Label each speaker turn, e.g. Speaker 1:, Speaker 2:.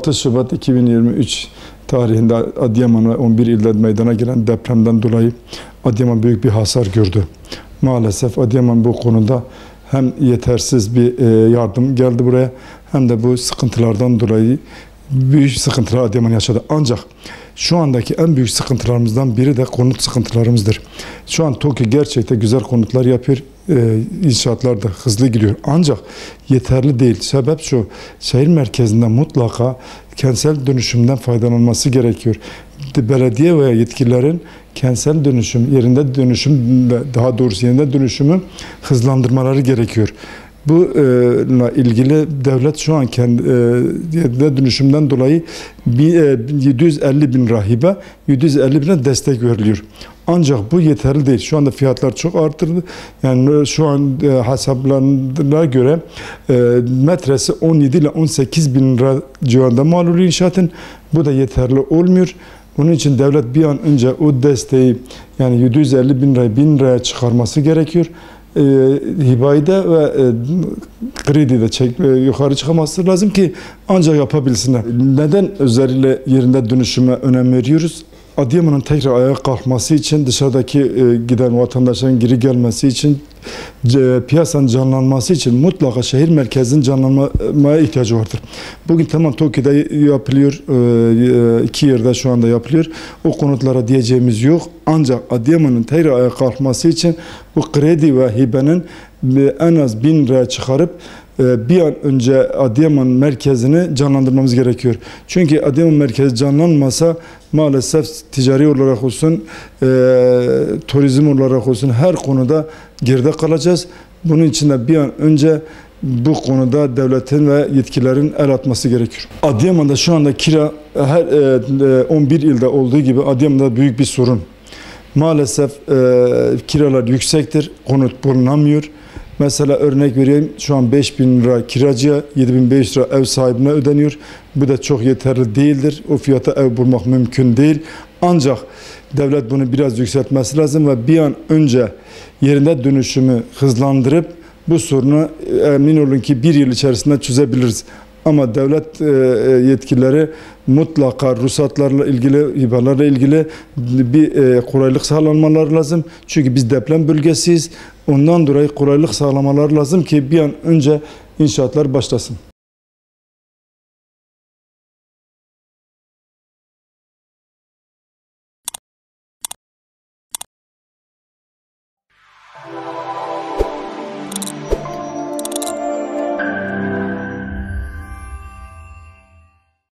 Speaker 1: 6 Şubat 2023 tarihinde Adıyaman ve 11 ilde meydana gelen depremden dolayı Adıyaman büyük bir hasar gördü. Maalesef Adıyaman bu konuda hem yetersiz bir yardım geldi buraya, hem de bu sıkıntılardan dolayı büyük sıkıntılar Adıyaman yaşadı. Ancak şu andaki en büyük sıkıntılarımızdan biri de konut sıkıntılarımızdır. Şu an TOKİ gerçekten güzel konutlar yapıyor. İnşaatlar da hızlı gidiyor. Ancak yeterli değil. Sebep şu: şehir merkezinde mutlaka kentsel dönüşümden faydalanması gerekiyor. Belediye veya yetkililerin kentsel dönüşüm, yerinde dönüşüm, daha doğrusu yerinde dönüşümü hızlandırmaları gerekiyor. Bununla ilgili devlet şu an yerinde dönüşümden dolayı 750 bin rahibe, 750 bine destek veriliyor. Ancak bu yeterli değil. Şu anda fiyatlar çok arttırdı. Yani şu an hesaplarına göre metresi 17 ile 18 bin lira civarında mal oluyor inşaatın. Bu da yeterli olmuyor. Bunun için devlet bir an önce o desteği, yani 750 bin lirayı 1000 liraya çıkarması gerekiyor. Hibayda ve kredide yukarı çıkaması lazım ki ancak yapabilsinler. Neden özellikle yerinde dönüşüme önem veriyoruz? Adıyaman'ın tekrar ayağa kalkması için, dışarıdaki giden vatandaşların geri gelmesi için, piyasanın canlanması için mutlaka şehir merkezinin canlanmaya ihtiyacı vardır. Bugün tamam TOKİ'de yapılıyor, 2 yerde şu anda yapılıyor. O konutlara diyeceğimiz yok. Ancak Adıyaman'ın tekrar ayağa kalkması için bu kredi ve hibenin en az 1000 liraya çıkarıp bir an önce Adıyaman merkezini canlandırmamız gerekiyor. Çünkü Adıyaman merkezi canlanmasa maalesef ticari olarak olsun, turizm olarak olsun her konuda geride kalacağız. Bunun için de bir an önce bu konuda devletin ve yetkililerin el atması gerekiyor. Adıyaman'da şu anda kira her 11 ilde olduğu gibi Adıyaman'da büyük bir sorun. Maalesef kiralar yüksektir, konut bulunamıyor. Mesela örnek vereyim, şu an 5.000 lira kiracıya, 7.500 lira ev sahibine ödeniyor. Bu da çok yeterli değildir. O fiyata ev bulmak mümkün değil. Ancak devlet bunu biraz yükseltmesi lazım ve bir an önce yerinde dönüşümü hızlandırıp bu sorunu emin olun ki 1 yıl içerisinde çözebiliriz. Ama devlet yetkilileri mutlaka ruhsatlarla ilgili, hibelerle ilgili bir kolaylık sağlanmaları lazım. Çünkü biz deprem bölgesiyiz. Ondan dolayı kolaylık sağlamaları lazım ki bir an önce inşaatlar başlasın.